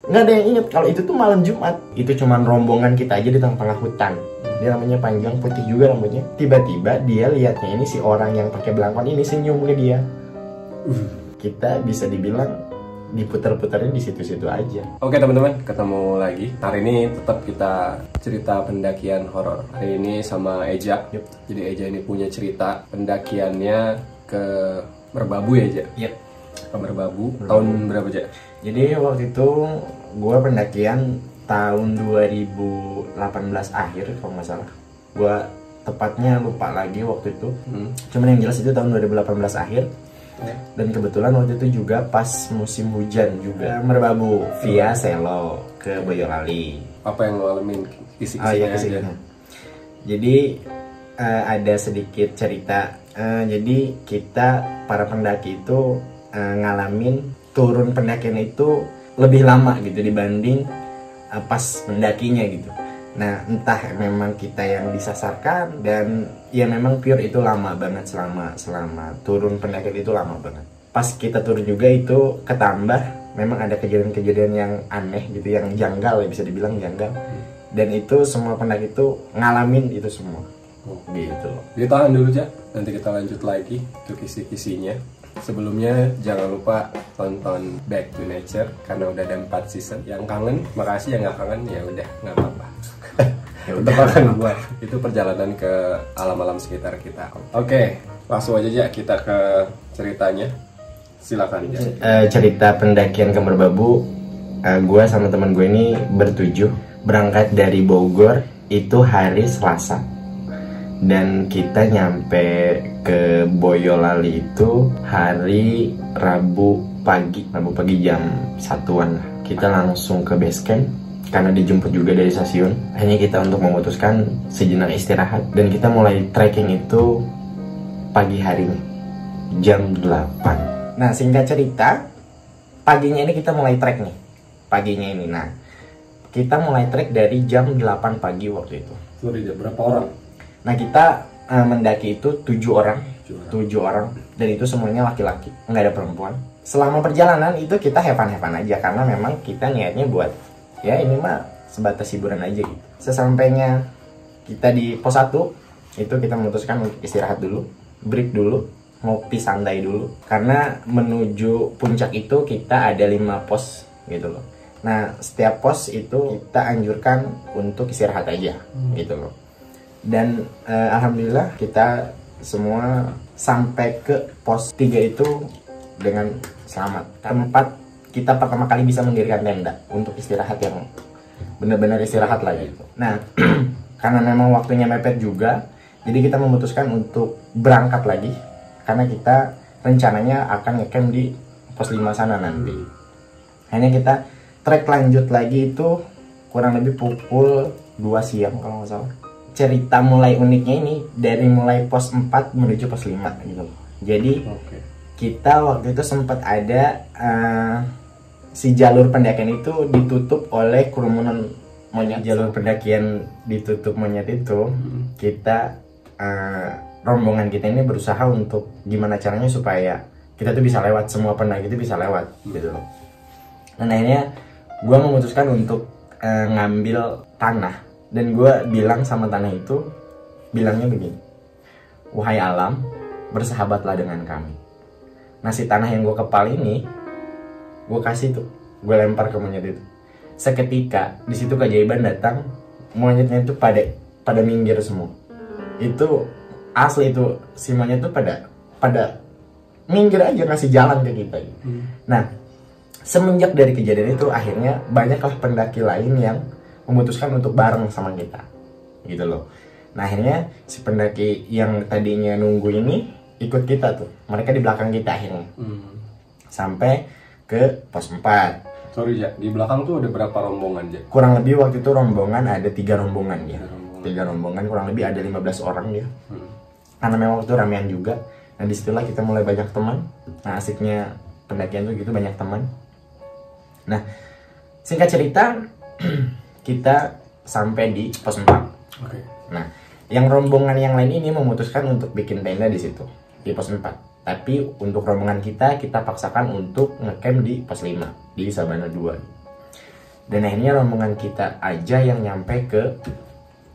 nggak ada yang inget kalau itu tuh malam Jumat. Itu cuman rombongan kita aja di tengah-tengah hutan. Dia namanya Panjang, putih juga rambutnya. Tiba-tiba dia lihatnya ini si orang yang pakai belangkon ini senyum ke dia. Kita bisa dibilang diputar-putarin di situ-situ aja. Oke teman-teman, ketemu lagi. Hari ini tetap kita cerita pendakian horor. Hari ini sama Eja. Jadi Eja ini punya cerita pendakiannya ke Merbabu ya, Eja? Yep. Ke Merbabu. Tahun berapa, Eja? Jadi waktu itu gue pendakian tahun 2018 akhir kalau nggak salah. Gue tepatnya lupa lagi waktu itu. Cuman yang jelas itu tahun 2018 akhir. Dan kebetulan waktu itu juga pas musim hujan juga. Merbabu via Selo ke Boyolali. Apa yang lo alamin? Kisi-kisinya aja. Jadi ada sedikit cerita. Jadi kita para pendaki itu ngalamin turun pendakian itu lebih lama gitu dibanding pas pendakinya gitu. Nah entah memang kita yang disasarkan dan ya memang pure itu lama banget selama turun pendakian itu lama banget. Pas kita turun juga itu ketambah memang ada kejadian-kejadian yang aneh gitu, yang janggal ya, bisa dibilang janggal. Dan itu semua pendaki itu ngalamin itu semua. Gitu. Ditahan dulu, Ja. Nanti kita lanjut lagi ke kisi-kisinya. Sebelumnya jangan lupa tonton Back to Nature karena udah ada 4 season. Yang kangen, makasih. Yang nggak kangen ya udah nggak apa-apa. Ya udah kangen buat itu perjalanan ke alam-alam sekitar kita. Oke, langsung aja ya kita ke ceritanya. Silakan ya. Cerita pendakian ke Merbabu, gue sama teman gue ini bertujuh berangkat dari Bogor itu hari Selasa. Dan kita nyampe ke Boyolali itu hari Rabu pagi jam 1-an. Kita langsung ke base camp karena dijemput juga dari stasiun. Hanya kita untuk memutuskan sejenak istirahat dan kita mulai trekking itu pagi harinya jam 8. Nah singkat cerita, paginya ini kita mulai trek nih. Paginya ini, nah kita mulai trek dari jam 8 pagi waktu itu. Sorry, berapa orang? Nah kita mendaki itu 7 orang dan itu semuanya laki-laki, nggak ada perempuan. Selama perjalanan itu kita have fun aja karena memang kita niatnya buat ya ini mah sebatas hiburan aja gitu. Sesampainya kita di pos 1 itu kita memutuskan untuk istirahat dulu, break dulu, ngopi santai dulu karena menuju puncak itu kita ada 5 pos gitu loh. Nah setiap pos itu kita anjurkan untuk istirahat aja gitu loh. Dan alhamdulillah kita semua sampai ke pos 3 itu dengan selamat. Tempat kita pertama kali bisa mendirikan tenda untuk istirahat yang benar-benar istirahat lah gitu. Nah karena memang waktunya mepet juga, jadi kita memutuskan untuk berangkat lagi karena kita rencananya akan ngecamp di pos 5 sana nanti. Hanya kita trek lanjut lagi itu kurang lebih pukul 2 siang kalau nggak salah. Cerita mulai uniknya ini dari mulai pos 4 menuju pos 5 gitu. Jadi kita waktu itu sempat ada si jalur pendakian itu ditutup oleh kerumunan monyet. Jalur pendakian ditutup monyet itu kita rombongan kita ini berusaha untuk gimana caranya supaya kita tuh bisa lewat, semua pendaki itu bisa lewat gitu loh. Dan akhirnya gue memutuskan untuk ngambil tanah. Dan gue bilang sama tanah itu, bilangnya begini, wahai alam, bersahabatlah dengan kami. Nah si tanah yang gue kepal ini, gue kasih tuh, gue lempar ke monyet itu. Seketika di situ keajaiban datang, monyetnya itu pada minggir semua. Itu asli itu, si monyet itu pada minggir aja ngasih jalan ke kita. Nah semenjak dari kejadian itu akhirnya banyaklah pendaki lain yang memutuskan untuk bareng sama kita gitu loh. Nah akhirnya si pendaki yang tadinya nunggu ini ikut kita tuh, mereka di belakang kita akhirnya sampai ke pos 4. Sorry Ja, di belakang tuh ada berapa rombongan Ja? Kurang lebih waktu itu rombongan ada 3 rombongan ya. 3 rombongan kurang lebih ada 15 orang dia. Karena memang waktu ramean juga. Nah disitulah kita mulai banyak teman. Nah asiknya pendakian tuh gitu, banyak teman. Nah singkat cerita kita sampai di pos 4. Nah, yang rombongan yang lain ini memutuskan untuk bikin tenda di situ, di pos 4. Tapi untuk rombongan kita paksakan untuk ngecamp di pos 5, di Sabana 2. Dan akhirnya rombongan kita aja yang nyampe ke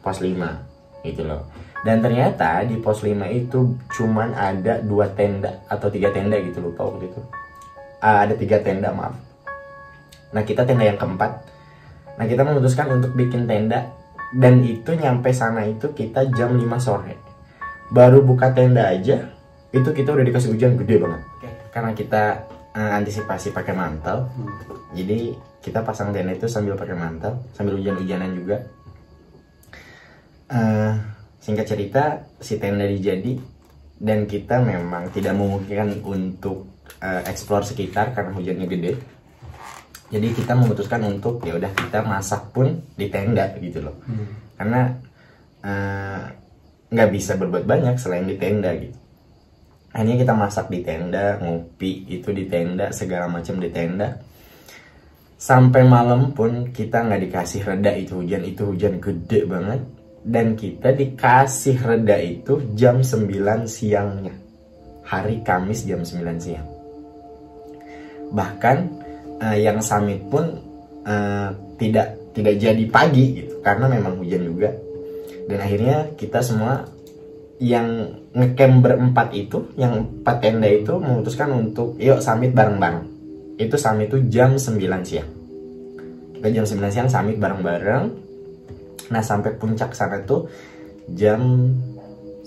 pos 5 gitu loh. Dan ternyata di pos 5 itu cuman ada 2 tenda atau 3 tenda gitu, lupa waktu itu. Ada 3 tenda, maaf. Nah kita tenda yang keempat. Nah kita memutuskan untuk bikin tenda. Dan itu nyampe sana itu kita jam 5 sore. Baru buka tenda aja itu kita udah dikasih hujan gede banget. Karena kita antisipasi pakai mantel, jadi kita pasang tenda itu sambil pakai mantel, sambil hujan-hujanan juga. Singkat cerita, si tenda dijadi dan kita memang tidak memungkinkan untuk explore sekitar karena hujannya gede. Jadi kita memutuskan untuk ya udah kita masak pun di tenda gitu loh. Karena nggak bisa berbuat banyak selain di tenda gitu. Akhirnya kita masak di tenda, ngopi itu di tenda, segala macam di tenda. Sampai malam pun kita nggak dikasih reda itu hujan gede banget. Dan kita dikasih reda itu jam 9 siangnya. Hari Kamis jam 9 siang. Bahkan yang summit pun tidak jadi pagi gitu. Karena memang hujan juga. Dan akhirnya kita semua yang ngecamp berempat itu, yang 4 tenda itu memutuskan untuk yuk summit bareng-bareng. Itu summit itu jam 9 siang. Kita jam 9 siang summit bareng-bareng. Nah sampai puncak sana tuh jam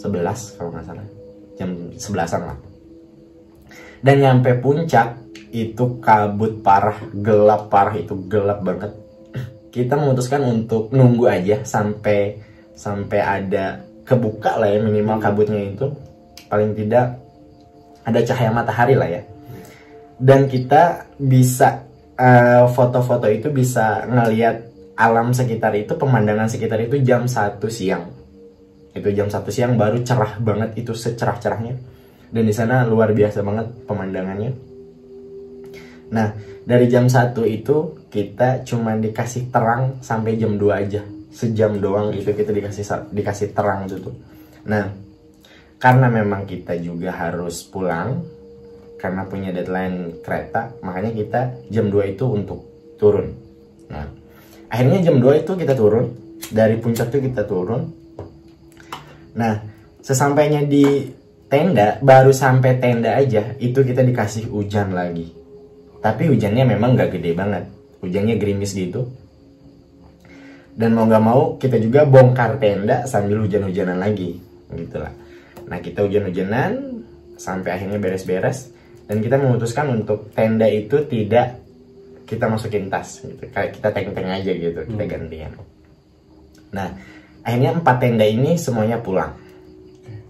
11 kalau nggak salah. Jam 11-an lah. Dan nyampe puncak itu kabut parah, gelap parah, itu gelap banget. Kita memutuskan untuk nunggu aja sampai ada kebuka lah ya, minimal kabutnya itu. Paling tidak ada cahaya matahari lah ya. Dan kita bisa foto-foto itu bisa ngelihat alam sekitar itu, pemandangan sekitar itu jam 1 siang. Itu jam 1 siang baru cerah banget, itu secerah-cerahnya. Dan di sana luar biasa banget pemandangannya. Nah, dari jam 1 itu kita cuma dikasih terang sampai jam 2 aja. Sejam doang itu kita dikasih terang gitu. Nah, karena memang kita juga harus pulang karena punya deadline kereta, makanya kita jam 2 itu untuk turun. Nah, akhirnya jam 2 itu kita turun. Dari puncak itu kita turun. Nah, sesampainya di tenda, baru sampai tenda aja, itu kita dikasih hujan lagi. Tapi hujannya memang gak gede banget. Hujannya gerimis gitu. Dan mau gak mau, kita juga bongkar tenda sambil hujan-hujanan lagi. Gitu lah. Nah, kita hujan-hujanan sampai akhirnya beres-beres. Dan kita memutuskan untuk tenda itu tidak kita masukin tas gitu. Kayak kita teng-teng aja gitu, kita gantian. Nah, akhirnya 4 tenda ini semuanya pulang.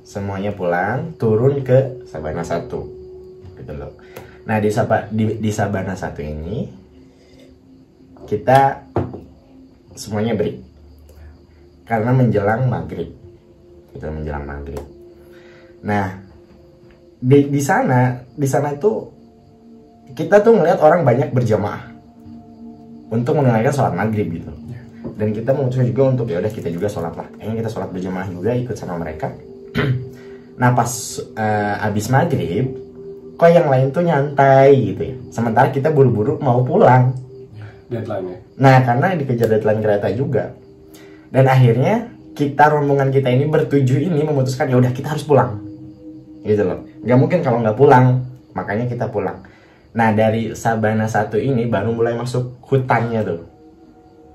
Semuanya pulang, turun ke Sabana 1. Gitu loh. Nah, di Sabana 1 ini kita semuanya break. Karena menjelang maghrib. Gitu, menjelang maghrib. Nah, di sana itu kita tuh ngelihat orang banyak berjamaah untuk menunaikan sholat maghrib gitu. Dan kita memutuskan juga untuk ya udah kita juga sholat lah. Kayaknya kita sholat berjamaah juga ikut sama mereka. Nah pas abis maghrib, kok yang lain tuh nyantai gitu ya. Sementara kita buru-buru mau pulang. Deadline-nya. Nah karena dikejar deadline kereta juga. Dan akhirnya rombongan kita ini bertujuh ini memutuskan ya udah kita harus pulang. Gitu loh. Gak mungkin kalau nggak pulang. Makanya kita pulang. Nah dari Sabana 1 ini baru mulai masuk hutannya tuh.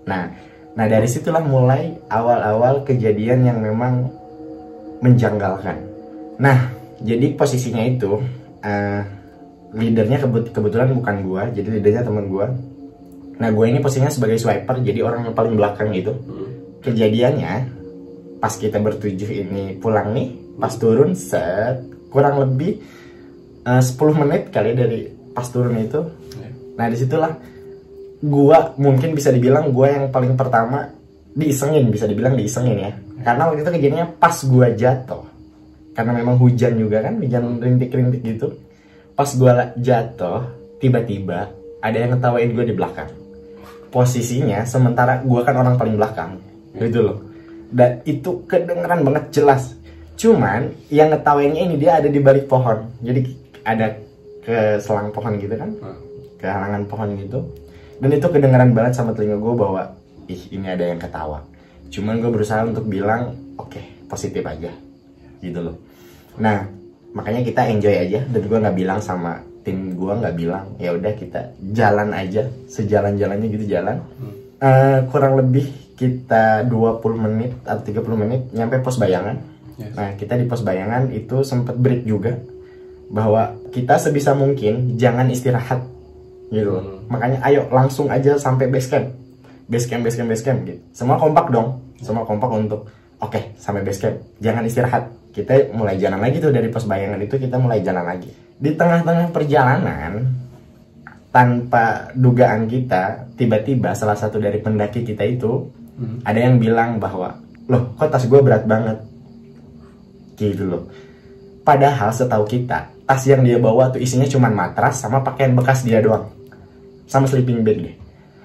Nah dari situlah mulai awal-awal kejadian yang memang menjanggalkan. Nah jadi posisinya itu leadernya kebetulan bukan gua, jadi leadernya teman gua. Nah gua ini posisinya sebagai swiper, jadi orang yang paling belakang gitu. Kejadiannya pas kita bertujuh ini pulang nih, pas turun set kurang lebih 10 menit kali dari pas turun itu. Nah disitulah gua mungkin bisa dibilang gua yang paling pertama diisengin, bisa dibilang diisengin ya. Karena waktu itu kejadiannya pas gua jatuh. Karena memang hujan juga kan, hujan rintik-rintik gitu. Pas gua jatuh, tiba-tiba ada yang ngetawain gua di belakang. Posisinya sementara gua kan orang paling belakang. Gitu loh. Dan itu kedengeran banget jelas. Cuman yang ngetawainnya ini dia ada di balik pohon. Jadi ada ke selang pohon gitu kan. Ke halangan pohon gitu. Dan itu kedengaran banget sama telinga gue bahwa ih ini ada yang ketawa. Cuman gue berusaha untuk bilang oke, positif aja gitu loh. Nah makanya kita enjoy aja, dan gue nggak bilang sama tim gue, nggak bilang ya udah kita jalan aja sejalan-jalannya gitu jalan. Kurang lebih kita 20 menit atau 30 menit nyampe pos bayangan. Nah kita di pos bayangan itu sempet break juga, bahwa kita sebisa mungkin jangan istirahat gitu. Makanya ayo langsung aja sampai base camp gitu. Semua kompak dong, semua kompak untuk oke, sampai base camp, jangan istirahat. Kita mulai jalan lagi tuh dari pos bayangan itu, kita mulai jalan lagi. Di tengah-tengah perjalanan, tanpa dugaan kita, tiba-tiba salah satu dari pendaki kita itu ada yang bilang bahwa, loh kok tas gue berat banget gitu loh. Padahal setahu kita, tas yang dia bawa tuh isinya cuma matras sama pakaian bekas dia doang, sama sleeping bag deh.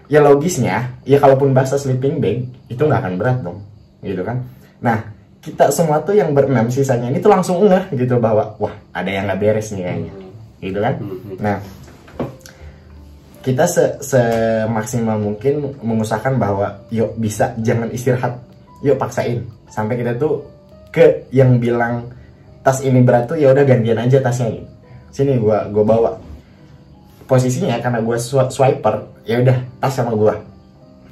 Ya logisnya, ya kalaupun basah sleeping bag itu nggak akan berat dong, gitu kan. Nah kita semua tuh yang berenam sisanya ini tuh langsung ngeh gitu bahwa wah ada yang nggak beres nih kayaknya, gitu kan. Nah kita semaksimal mungkin mengusahakan bahwa yuk bisa, jangan istirahat, yuk paksain sampai kita tuh ke yang bilang tas ini berat tuh ya udah gantian aja tasnya gitu. Sini gua bawa. Posisinya karena gua swiper, ya udah tas sama gua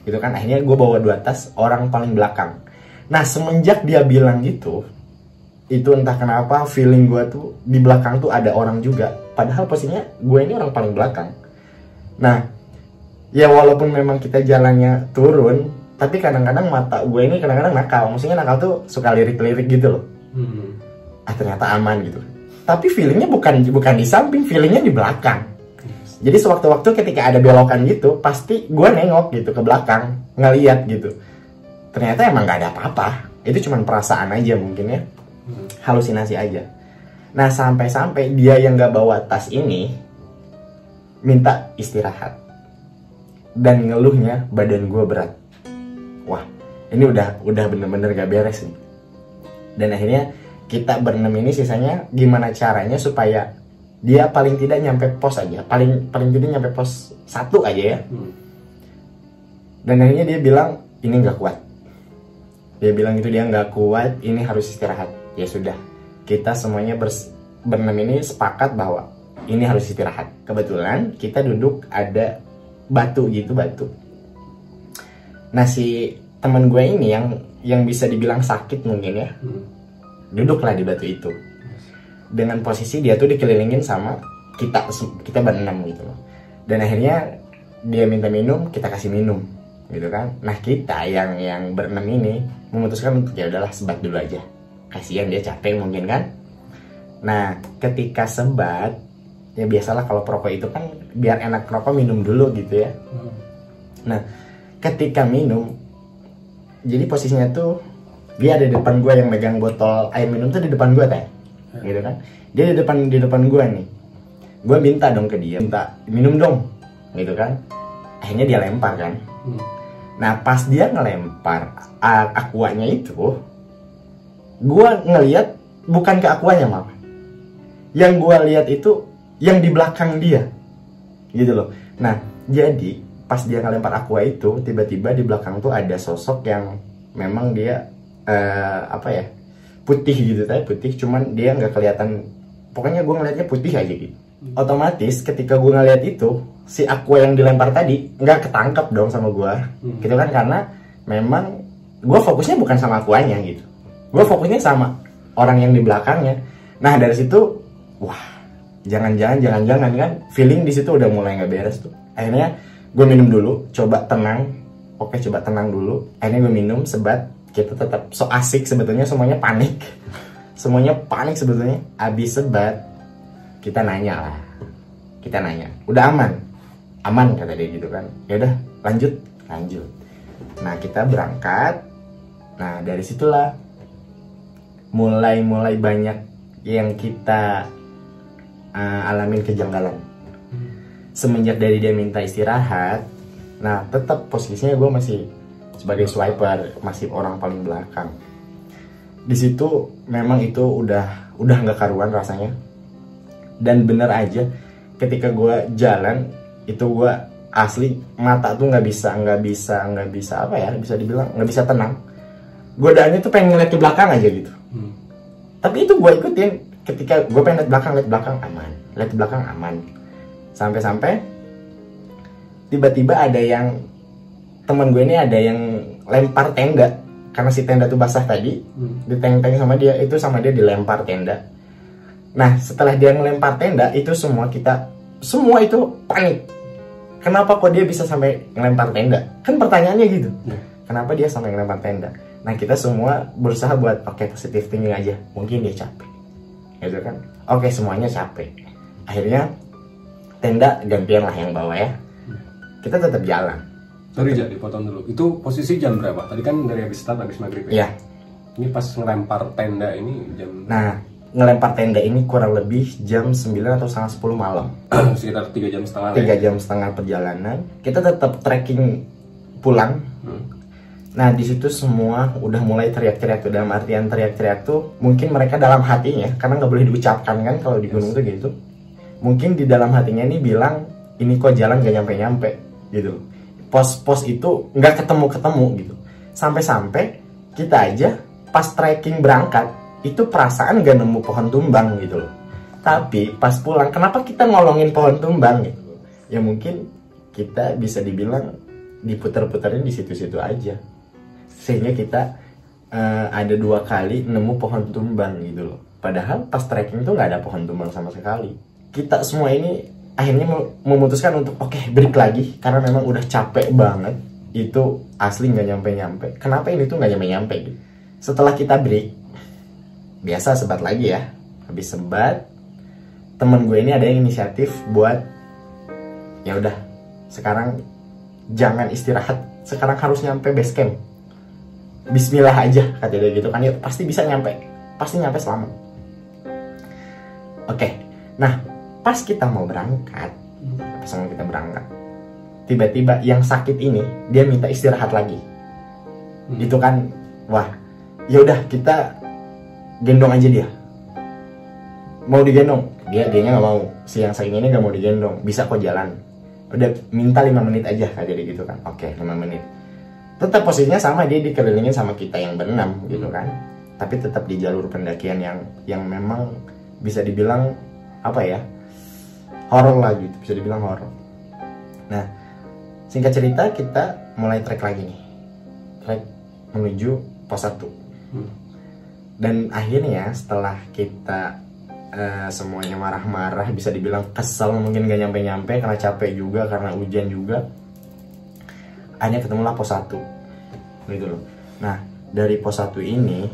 gitu kan. Akhirnya gua bawa 2 tas, orang paling belakang. Nah semenjak dia bilang gitu, itu entah kenapa feeling gue tuh di belakang tuh ada orang juga. Padahal posisinya gue ini orang paling belakang. Nah ya walaupun memang kita jalannya turun, tapi kadang-kadang mata gue ini kadang-kadang nakal. Maksudnya nakal tuh suka lirik-lirik gitu loh. Ternyata aman gitu. Tapi feelingnya bukan di samping, feelingnya di belakang. Jadi sewaktu-waktu ketika ada belokan gitu, pasti gue nengok gitu ke belakang, ngeliat gitu. Ternyata emang gak ada apa-apa. Itu cuma perasaan aja mungkin ya. Halusinasi aja. Nah sampai-sampai dia yang gak bawa tas ini minta istirahat. Dan ngeluhnya badan gue berat. Wah ini udah bener-bener gak beres nih. Dan akhirnya kita berenam ini sisanya gimana caranya supaya dia paling tidak nyampe pos aja. Paling tidak nyampe pos 1 aja ya. Dan akhirnya dia bilang ini gak kuat. Dia bilang itu dia nggak kuat, ini harus istirahat. Ya sudah, kita semuanya berenam ini sepakat bahwa ini harus istirahat. Kebetulan kita duduk ada batu. Nah si teman gue ini yang bisa dibilang sakit mungkin ya, duduklah di batu itu. Dengan posisi dia tuh dikelilingin sama kita berenam gitu loh. Dan akhirnya dia minta minum, kita kasih minum gitu kan. Nah kita yang berenam ini memutuskan untuk ya udahlah sebat dulu aja, kasihan dia capek mungkin kan. Nah ketika sebat ya biasalah kalau perokok itu kan biar enak perokok minum dulu gitu ya. Nah ketika minum, jadi posisinya tuh dia ada di depan gue, yang megang botol air minum tuh di depan gue teh, gitu kan. Dia di depan gue nih. Gue minta dong ke dia, minta minum dong, gitu kan. Akhirnya dia lempar kan. Nah pas dia ngelempar aquanya itu, gue ngeliat bukan ke aquanya malah. Yang gue lihat itu yang di belakang dia, gitu loh. Nah jadi pas dia ngelempar aqua itu, tiba-tiba di belakang tuh ada sosok yang memang dia putih gitu, putih, cuman dia nggak kelihatan. Pokoknya gue ngeliatnya putih aja gitu. Otomatis ketika gue ngeliat itu, si aqua yang dilempar tadi nggak ketangkap dong sama gue, gitu kan, karena memang gue fokusnya bukan sama aquanya gitu, gue fokusnya sama orang yang di belakangnya. Nah dari situ, wah jangan-jangan kan, feeling di situ udah mulai nggak beres tuh. Akhirnya gue minum dulu, coba tenang, coba tenang dulu. Akhirnya gue minum, sebat, kita tetap so asik sebetulnya, semuanya panik sebetulnya. Abis sebat kita nanya, udah aman kata dia gitu kan. Ya udah lanjut. Nah kita berangkat. Nah dari situlah mulai banyak yang kita alamin kejanggalan. Semenjak dari dia minta istirahat, nah tetap posisinya gue masih sebagai swiper, masih orang paling belakang. Di situ memang itu udah nggak karuan rasanya. Dan bener aja ketika gue jalan itu gue asli mata tuh nggak bisa apa ya, bisa dibilang nggak bisa tenang. Godaannya tuh pengen ngeliat ke belakang aja gitu. Tapi itu gue ikutin. Ketika gue pengen lihat belakang aman, lihat ke belakang aman. Sampai tiba-tiba ada yang teman gue ini ada yang lempar tenda karena si tenda tuh basah tadi, diteng-teng sama dia, itu sama dia dilempar tenda. Nah setelah dia ngelempar tenda itu semua itu panik. Kenapa kok dia bisa sampai ngelempar tenda? Kan pertanyaannya gitu. Kenapa dia sampai ngelempar tenda? Nah kita semua berusaha buat positive thinking aja. Mungkin dia capek, gitu kan? Semuanya capek. Akhirnya tenda gantian lah yang bawa ya. Kita tetap jalan. Sorry Jak, dipotong dulu. Itu posisi jam berapa? Tadi kan dari habis start habis maghrib ya? Iya. Ini pas ngelempar tenda ini jam... Nah ngelempar tenda ini kurang lebih jam 9 atau setengah 10 malam. Sekitar 3 jam setengah. 3 jam setengah perjalanan. Kita tetap trekking pulang. Nah di situ semua udah mulai teriak-teriak tuh. Dalam artian teriak-teriak tuh mungkin mereka dalam hatinya, karena nggak boleh diucapkan kan kalau di gunung tuh gitu. Mungkin di dalam hatinya ini bilang, ini kok jalan gak nyampe-nyampe gitu. Pos-pos itu nggak ketemu-ketemu gitu. Sampai-sampai kita aja pas trekking berangkat itu perasaan gak nemu pohon tumbang gitu loh. Tapi pas pulang, kenapa kita ngolongin pohon tumbang gitu? Ya mungkin kita bisa dibilang diputar-putarin di situ-situ aja. Sehingga kita ada 2 kali nemu pohon tumbang gitu loh. Padahal pas trekking tuh nggak ada pohon tumbang sama sekali. Kita semua ini akhirnya memutuskan untuk break lagi. Karena memang udah capek banget. Itu asli nggak nyampe-nyampe. Kenapa ini tuh nggak nyampe-nyampe gitu? Setelah kita break, biasa sebat lagi ya. Habis sebat, temen gue ini ada yang inisiatif buat, ya udah sekarang jangan istirahat, sekarang harus nyampe base camp. Bismillah aja kata dia gitu kan, ya pasti bisa nyampe, pasti nyampe selamat. Nah pas kita mau berangkat, tiba-tiba yang sakit ini dia minta istirahat lagi. Itu kan, wah ya udah kita gendong aja dia. Mau digendong, dianya nggak mau. Si yang sakit ini nggak mau digendong, bisa kok jalan. Udah minta 5 menit aja kayak dia gitu kan. 5 menit. Tetap posisinya sama, dia dikelilingin sama kita yang berenam gitu kan. Tapi tetap di jalur pendakian yang memang bisa dibilang apa ya, horor lah gitu, bisa dibilang horor. Nah singkat cerita kita mulai trek lagi nih, trek menuju pos 1. Dan akhirnya setelah kita semuanya marah-marah, bisa dibilang kesel, mungkin gak nyampe-nyampe karena capek juga, karena hujan juga, hanya ketemulah pos 1 gitu loh. Nah dari pos 1 ini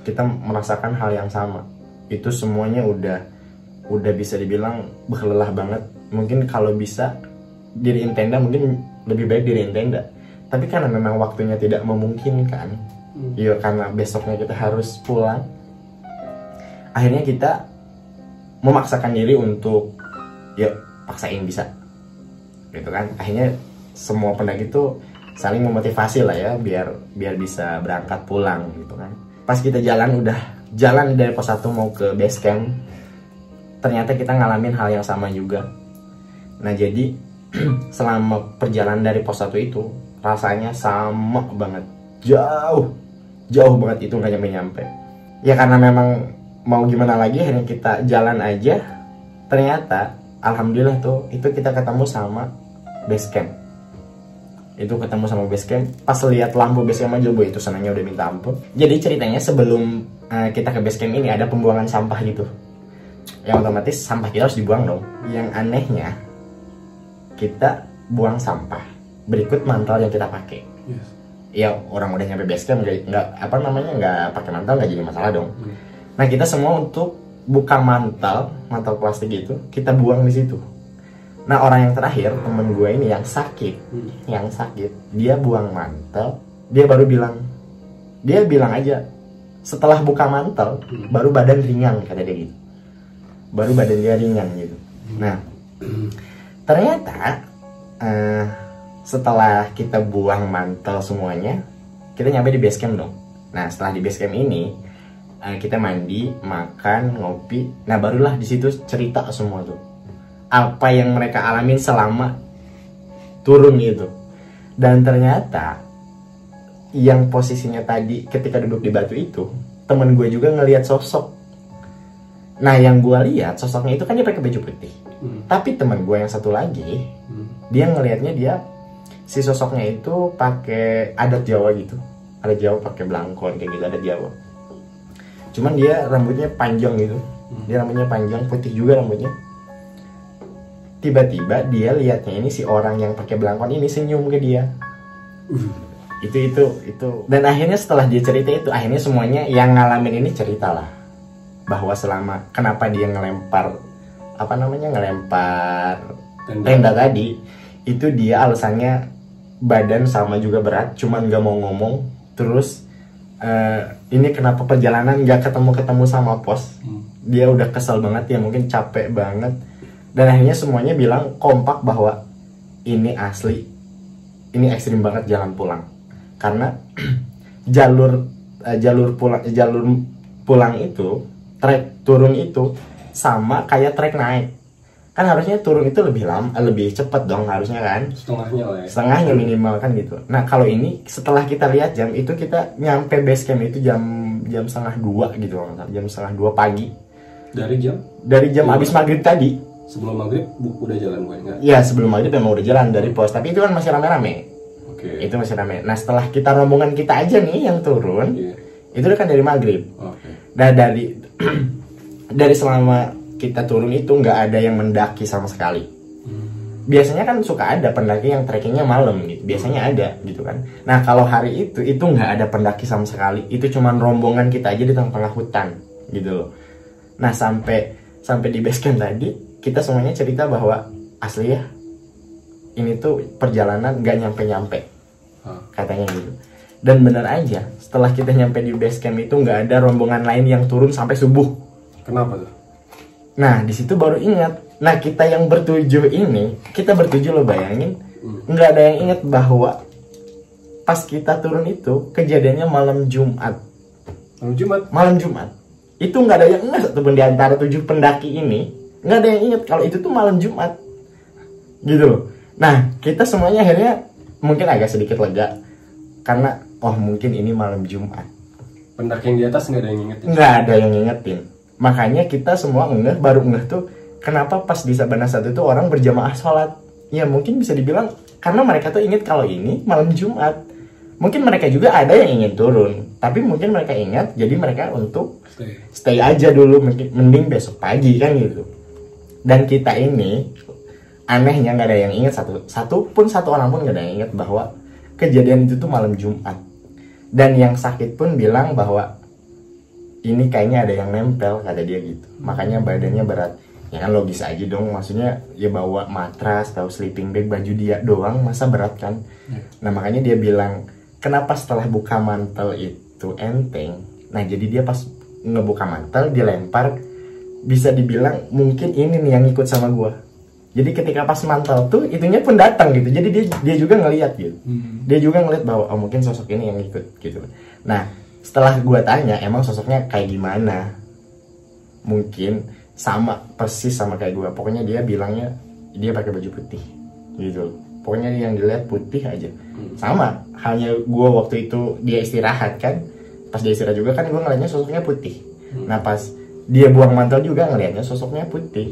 kita merasakan hal yang sama. Itu semuanya udah bisa dibilang berlelah banget. Mungkin kalau bisa diriin tenda, mungkin lebih baik diriin tenda. Tapi karena memang waktunya tidak memungkinkan, ya karena besoknya kita harus pulang, akhirnya kita memaksakan diri untuk paksain bisa gitu kan. Akhirnya semua pendaki itu saling memotivasi lah ya, biar bisa berangkat pulang gitu kan. Pas kita jalan dari pos 1 mau ke base camp, ternyata kita ngalamin hal yang sama juga. Nah jadi selama perjalanan dari pos 1 itu rasanya sama banget, jauh banget, itu nggak nyampe. Ya karena memang mau gimana lagi, akhirnya kita jalan aja. Ternyata alhamdulillah tuh itu kita ketemu sama base camp. Pas lihat lampu base camp aja, itu senangnya udah minta ampun. Jadi ceritanya sebelum kita ke base camp ini ada pembuangan sampah gitu, yang otomatis sampah kita harus dibuang dong. Yang anehnya kita buang sampah berikut mantel yang kita pakai. Ya orang udah nyampe base camp nggak pakai mantel nggak jadi masalah dong. Nah kita semua untuk buka mantel plastik itu kita buang di situ. Nah orang yang terakhir, temen gue ini yang sakit, dia buang mantel, dia bilang aja setelah buka mantel baru badan ringan, kata dia gitu. Baru badan dia ringan gitu. Nah ternyata setelah kita buang mantel semuanya, kita nyampe di base camp dong. Nah setelah di base camp ini kita mandi, makan, ngopi. Nah barulah di situ cerita semua tuh apa yang mereka alamin selama turun gitu. Dan ternyata yang posisinya tadi ketika duduk di batu itu, temen gue juga ngelihat sosok. Nah yang gue lihat sosoknya itu kan dia pakai baju putih. Tapi teman gue yang satu lagi, dia ngelihatnya dia si sosoknya itu pakai adat Jawa gitu. Adat Jawa pakai belangkon kayak gitu, adat Jawa. Cuman dia rambutnya panjang gitu. Dia rambutnya panjang, putih juga rambutnya. Tiba-tiba dia lihatnya ini si orang yang pakai belangkon ini senyum ke dia. Itu. Dan akhirnya setelah dia cerita itu, akhirnya semuanya yang ngalamin ini cerita lah bahwa selama kenapa dia ngelempar tenda tadi, itu dia alasannya badan sama juga berat, cuman gak mau ngomong. Terus ini kenapa perjalanan gak ketemu sama pos. Dia udah kesel banget ya, mungkin capek banget. Dan akhirnya semuanya bilang kompak bahwa ini asli, ini ekstrim banget jalan pulang. Karena jalur pulang itu, trek turun itu sama kayak trek naik. Kan harusnya turun itu lebih cepat dong harusnya kan. Setengahnya lah ya. Setengahnya minimal kan gitu. Nah kalau ini setelah kita lihat jam itu, kita nyampe base camp itu jam 1:30 gitu, jam 1:30 pagi. Dari jam abis maghrib tadi. Sebelum maghrib udah jalan gue enggak? Iya sebelum maghrib memang udah jalan dari pos, tapi itu kan masih rame-rame. Itu masih rame. Nah setelah kita rombongan kita aja nih yang turun, itu kan dari maghrib. Nah dari selama kita turun itu nggak ada yang mendaki sama sekali. Biasanya kan suka ada pendaki yang trekkingnya malam gitu, biasanya ada gitu kan. Nah kalau hari itu nggak ada pendaki sama sekali, itu cuman rombongan kita aja di tengah-tengah hutan gitu loh. Nah sampai di base camp tadi, kita semuanya cerita bahwa asli ya, ini tuh perjalanan nggak nyampe katanya gitu. Dan bener aja, setelah kita nyampe di base camp itu nggak ada rombongan lain yang turun sampai subuh. Kenapa tuh? Nah di situ baru ingat. Nah kita yang bertujuh ini, kita bertujuh lo bayangin, nggak ada yang ingat bahwa pas kita turun itu kejadiannya malam Jumat. Malam Jumat. Itu nggak ada yang ingat ataupun di antara 7 pendaki ini, nggak ada yang ingat kalau itu tuh malam Jumat gitu loh. Nah kita semuanya akhirnya mungkin agak sedikit lega karena mungkin ini malam Jumat. Pendaki yang di atas nggak ada yang ngingetin? Nggak ada yang ngingetin. Makanya kita semua baru ngeh tuh kenapa pas di Sabana 1 itu orang berjamaah sholat. Ya mungkin bisa dibilang karena mereka tuh ingat kalau ini malam Jumat. Mungkin mereka juga ada yang ingin turun, tapi mungkin mereka ingat jadi mereka untuk stay aja dulu, mending besok pagi kan gitu. Dan kita ini anehnya nggak ada yang ingat satu orang pun nggak ada yang ingat bahwa kejadian itu tuh malam Jumat. Dan yang sakit pun bilang bahwa ini kayaknya ada yang nempel, kata dia gitu. Makanya badannya berat. Ya kan logis aja dong, maksudnya ya bawa matras atau sleeping bag, baju dia doang masa berat kan. Nah makanya dia bilang kenapa setelah buka mantel itu enteng. Nah jadi dia pas ngebuka mantel dilempar, bisa dibilang mungkin ini nih yang ikut sama gua. Jadi ketika pas mantel tuh itunya pun datang gitu. Jadi dia juga ngelihat gitu. Dia juga ngelihat bahwa mungkin sosok ini yang ikut gitu. Nah, setelah gua tanya emang sosoknya kayak gimana? Mungkin sama persis sama kayak gua. Pokoknya dia bilangnya dia pakai baju putih gitu. Pokoknya yang dilihat putih aja. Sama, hanya gua waktu itu dia istirahat kan. Pas dia istirahat juga kan gua ngeliatnya sosoknya putih. Nah, pas dia buang mantel juga ngelihatnya sosoknya putih.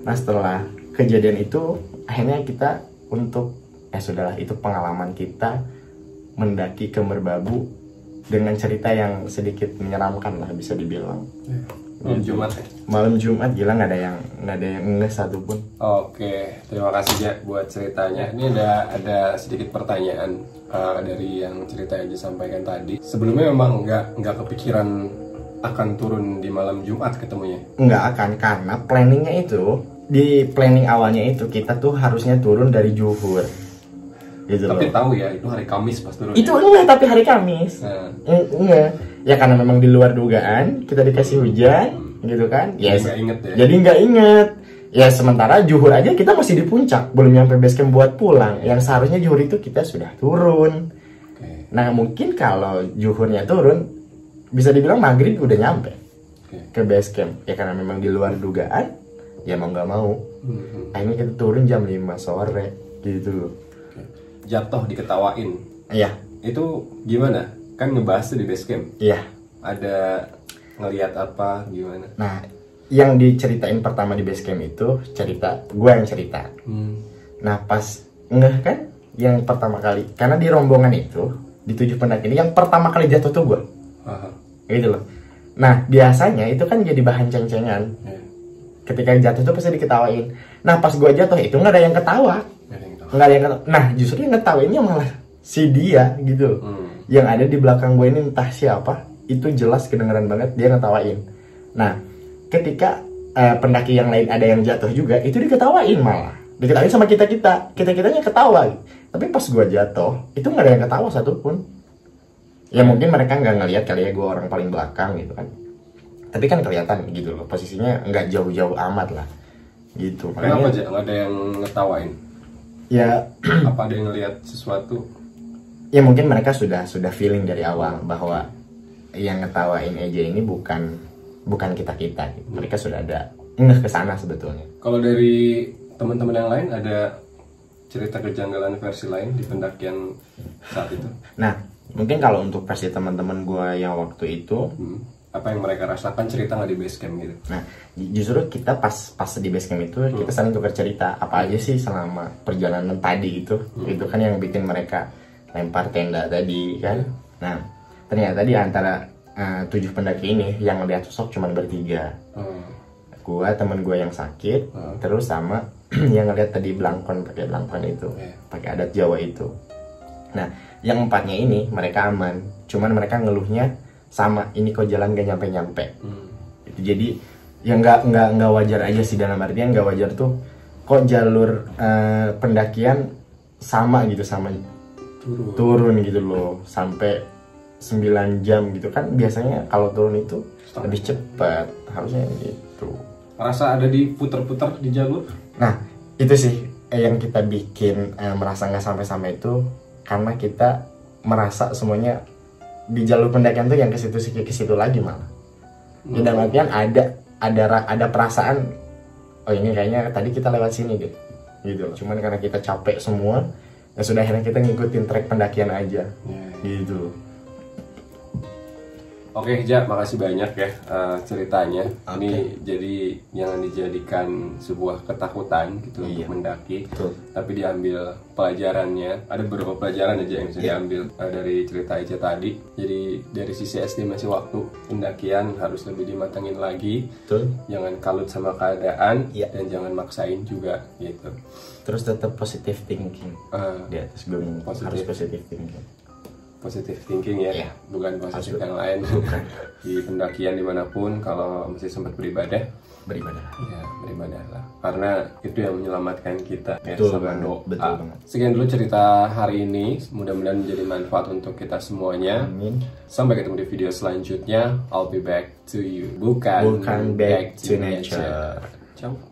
Nah setelah kejadian itu akhirnya kita untuk sudahlah, itu pengalaman kita mendaki ke Merbabu dengan cerita yang sedikit menyeramkan lah bisa dibilang. Malam Jumat gila nggak ada yang ngeh satupun. Oke, terima kasih ya buat ceritanya. Ini ada sedikit pertanyaan dari yang cerita yang disampaikan tadi. Sebelumnya memang nggak kepikiran akan turun di malam Jumat ketemunya? Nggak akan, karena planningnya itu, di planning awalnya itu kita tuh harusnya turun dari Juhur gitu. Tapi tahu ya itu hari Kamis pas turun. Itu enggak, tapi hari Kamis. Enggak. Ya karena memang di luar dugaan, kita dikasih hujan gitu kan. Yes. Nggak inget ya. Jadi nggak inget. Ya sementara Juhur aja kita masih di puncak, belum nyampe base camp buat pulang. Yang seharusnya Juhur itu kita sudah turun. Nah mungkin kalau Juhurnya turun, bisa dibilang maghrib udah nyampe ke base camp. Ya karena memang di luar dugaan, ya mau nggak mau. Akhirnya kita turun jam 5 sore gitu loh. jatuh diketawain. Iya. Itu gimana? Kan ngebahas tuh di base camp. Iya. Ada ngelihat apa gimana? Nah, yang diceritain pertama di base camp itu cerita gue yang cerita. Nah, pas enggak kan yang pertama kali, karena di rombongan itu di 7 pendaki ini yang pertama kali jatuh tuh gue. Gitu loh. Nah, biasanya itu kan jadi bahan ceng-cengan. Ketika jatuh tuh pasti diketawain. Nah, pas gue jatuh itu nggak ada yang ketawa. Nggak ada yang ketawa. Nah, justru yang ngetawainnya malah si dia gitu. Yang ada di belakang gue ini entah siapa, itu jelas kedengeran banget dia ngetawain. Nah, ketika pendaki yang lain ada yang jatuh juga, itu diketawain malah. Diketawain sama kita-kitanya ketawa. Tapi pas gue jatuh, itu nggak ada yang ketawa satupun. Ya mungkin mereka nggak ngelihat kali ya gue orang paling belakang gitu kan. Tapi kan kelihatan gitu loh, posisinya nggak jauh-jauh amat lah. Gitu. Kenapa aja nggak ada yang ngetawain? Ya, apa ada yang ngelihat sesuatu? Ya mungkin mereka sudah feeling dari awal bahwa yang ngetawain Eja ini bukan kita-kita. Mereka sudah ada ngeh ke sana sebetulnya. Kalau dari teman-teman yang lain ada cerita kejanggalan versi lain di pendakian saat itu? Nah, mungkin kalau untuk versi teman-teman gue yang waktu itu, apa yang mereka rasakan, cerita nggak di base camp gitu? Nah, justru kita pas di base camp itu kita saling tukar cerita apa aja sih selama perjalanan tadi itu. Itu kan yang bikin mereka lempar tenda tadi kan. Nah, ternyata di antara 7 pendaki ini yang ngeliat sosok cuma bertiga. Gua, temen gue yang sakit, terus sama yang ngeliat tadi pakai belangkon itu, pakai adat Jawa itu. Nah, yang 4-nya ini mereka aman, cuman mereka ngeluhnya sama, ini kok jalan gak nyampe-nyampe. Jadi yang nggak wajar aja sih, dalam artian nggak wajar tuh kok jalur pendakian sama gitu, sama turun gitu loh sampai 9 jam gitu kan. Biasanya kalau turun itu lebih cepat, harusnya gitu. Merasa ada di puter-puter di jalur? Nah, itu sih yang kita bikin merasa nggak sampai-sampai itu, karena kita merasa semuanya di jalur pendakian tuh yang ke situ lagi malah. Ya, dalam artian ada perasaan, oh ini kayaknya tadi kita lewat sini deh, gitu. Cuman karena kita capek semua, ya sudah akhirnya kita ngikutin trek pendakian aja, gitu. Oke, Ja, makasih banyak ya ceritanya. Ini jadi jangan dijadikan sebuah ketakutan gitu untuk mendaki, tapi diambil pelajarannya. Ada beberapa pelajaran aja yang bisa diambil dari cerita Eja tadi. Jadi dari sisi estimasi waktu pendakian harus lebih dimatangin lagi. Jangan kalut sama keadaan dan jangan maksain juga gitu. Terus tetap positive thinking di atas gunung. Harus positive thinking. Positive thinking ya, bukan positif yang lain. Di pendakian dimanapun, kalau masih sempat beribadah ya, beribadahlah, karena itu yang menyelamatkan kita. Betul, sama doa. Betul banget. Sekian dulu cerita hari ini, mudah-mudahan menjadi manfaat untuk kita semuanya. Amin. Sampai ketemu di video selanjutnya. I'll be back to you, bukan back to nature. Ciao.